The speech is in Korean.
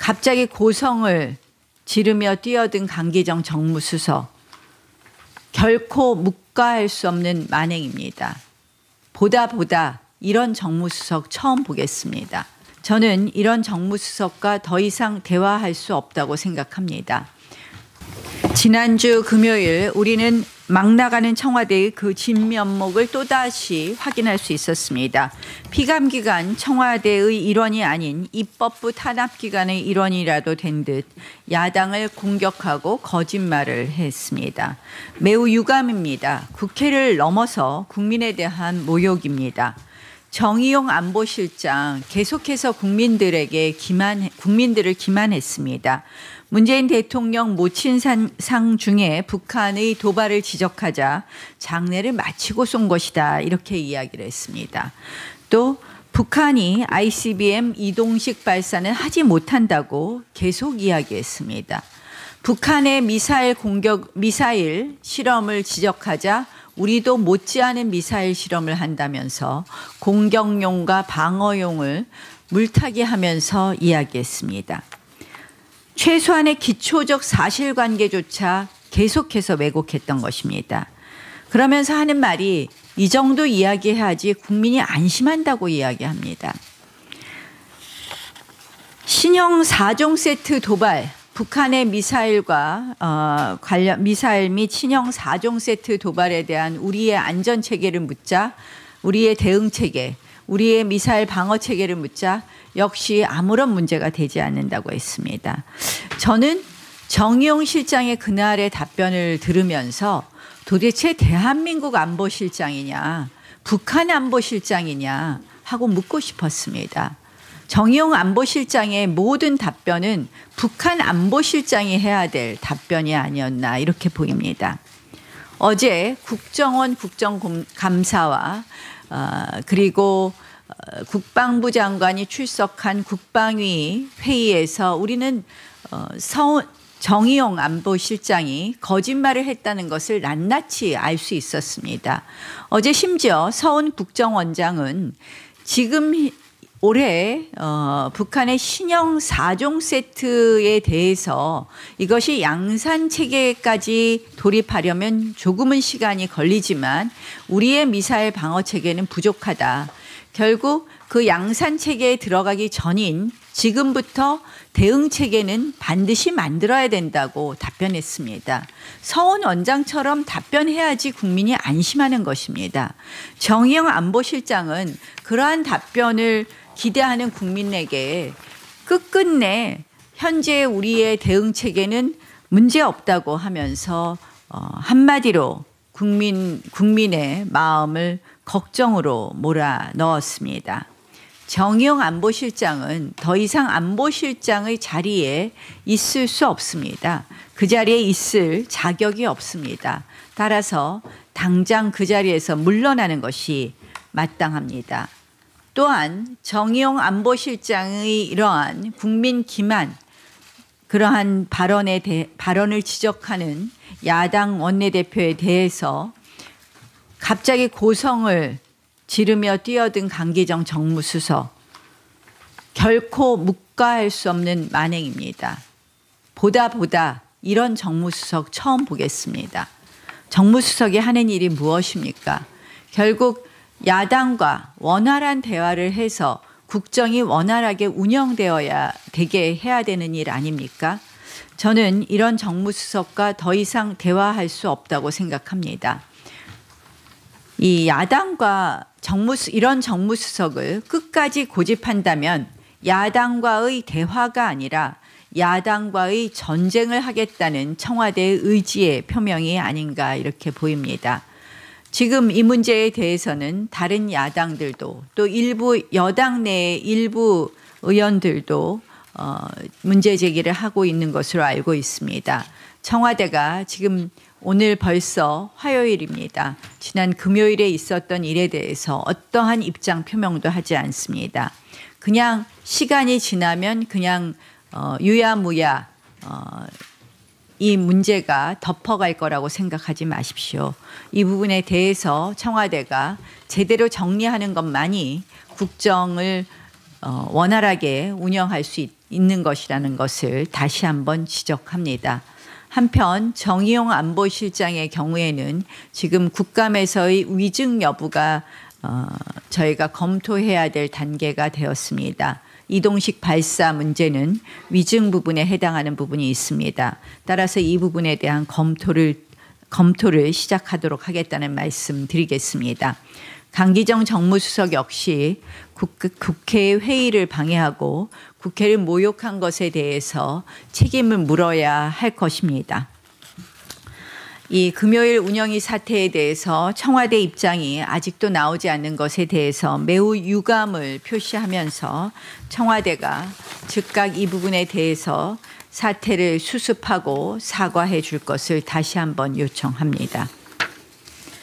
갑자기 고성을 지르며 뛰어든 강기정 정무수석. 결코 묵과할 수 없는 만행입니다. 보다 이런 정무수석 처음 보겠습니다. 저는 이런 정무수석과 더 이상 대화할 수 없다고 생각합니다. 지난주 금요일 우리는 막 나가는 청와대의 그 진면목을 또다시 확인할 수 있었습니다. 피감기관 청와대의 일원이 아닌 입법부 탄압기관의 일원이라도 된 듯 야당을 공격하고 거짓말을 했습니다. 매우 유감입니다. 국회를 넘어서 국민에 대한 모욕입니다. 정의용 안보실장 계속해서 국민들을 기만했습니다. 문재인 대통령 모친상 중에 북한의 도발을 지적하자 장례를 마치고 쏜 것이다 이렇게 이야기를 했습니다. 또 북한이 ICBM 이동식 발사는 하지 못한다고 계속 이야기했습니다. 북한의 미사일 실험을 지적하자 우리도 못지않은 미사일 실험을 한다면서 공격용과 방어용을 물타기하면서 이야기했습니다. 최소한의 기초적 사실관계조차 계속해서 왜곡했던 것입니다. 그러면서 하는 말이 이 정도 이야기해야지 국민이 안심한다고 이야기합니다. 신형 4종 세트 도발, 북한의 미사일과 미사일 및 신형 4종 세트 도발에 대한 우리의 안전체계를 묻자 우리의 대응체계, 우리의 미사일 방어체계를 묻자 역시 아무런 문제가 되지 않는다고 했습니다. 저는 정의용 실장의 그날의 답변을 들으면서 도대체 대한민국 안보실장이냐 북한 안보실장이냐 하고 묻고 싶었습니다. 정의용 안보실장의 모든 답변은 북한 안보실장이 해야 될 답변이 아니었나 이렇게 보입니다. 어제 국정원 국정감사와 그리고 국방부 장관이 출석한 국방위 회의에서 우리는 정의용 안보실장이 거짓말을 했다는 것을 낱낱이 알 수 있었습니다. 어제 심지어 서훈 국정원장은 지금 올해 북한의 신형 4종 세트에 대해서 이것이 양산 체계까지 돌입하려면 조금은 시간이 걸리지만 우리의 미사일 방어 체계는 부족하다. 결국 그 양산 체계에 들어가기 전인 지금부터 대응 체계는 반드시 만들어야 된다고 답변했습니다. 서훈 원장처럼 답변해야지 국민이 안심하는 것입니다. 정의용 안보실장은 그러한 답변을 기대하는 국민에게 끝끝내 현재 우리의 대응 체계는 문제 없다고 하면서 한마디로 국민의 마음을 걱정으로 몰아 넣었습니다. 정의용 안보실장은 더 이상 안보실장의 자리에 있을 수 없습니다. 그 자리에 있을 자격이 없습니다. 따라서 당장 그 자리에서 물러나는 것이 마땅합니다. 또한 정의용 안보실장의 이러한 국민 기만, 그러한 발언을 지적하는 야당 원내대표에 대해서 갑자기 고성을 지르며 뛰어든 강기정 정무수석. 결코 묵과할 수 없는 만행입니다. 보다 이런 정무수석 처음 보겠습니다. 정무수석이 하는 일이 무엇입니까? 결국 야당과 원활한 대화를 해서 국정이 원활하게 운영되어야 되게 해야 되는 일 아닙니까? 저는 이런 정무수석과 더 이상 대화할 수 없다고 생각합니다. 이 야당과 이런 정무수석을 끝까지 고집한다면 야당과의 대화가 아니라 야당과의 전쟁을 하겠다는 청와대의 의지의 표명이 아닌가 이렇게 보입니다. 지금 이 문제에 대해서는 다른 야당들도 또 일부 여당 내의 일부 의원들도 문제 제기를 하고 있는 것으로 알고 있습니다. 청와대가 지금 오늘 벌써 화요일입니다. 지난 금요일에 있었던 일에 대해서 어떠한 입장 표명도 하지 않습니다. 그냥 시간이 지나면 그냥 유야무야 이 문제가 덮어갈 거라고 생각하지 마십시오. 이 부분에 대해서 청와대가 제대로 정리하는 것만이 국정을 원활하게 운영할 수 있는 것이라는 것을 다시 한번 지적합니다. 한편 정의용 안보실장의 경우에는 지금 국감에서의 위증 여부가 저희가 검토해야 될 단계가 되었습니다. 이동식 발사 문제는 위증 부분에 해당하는 부분이 있습니다. 따라서 이 부분에 대한 검토를 시작하도록 하겠다는 말씀 드리겠습니다. 강기정 정무수석 역시 국회의 회의를 방해하고 국회를 모욕한 것에 대해서 책임을 물어야 할 것입니다. 이 금요일 운영위 사태에 대해서 청와대 입장이 아직도 나오지 않는 것에 대해서 매우 유감을 표시하면서 청와대가 즉각 이 부분에 대해서 사태를 수습하고 사과해 줄 것을 다시 한번 요청합니다.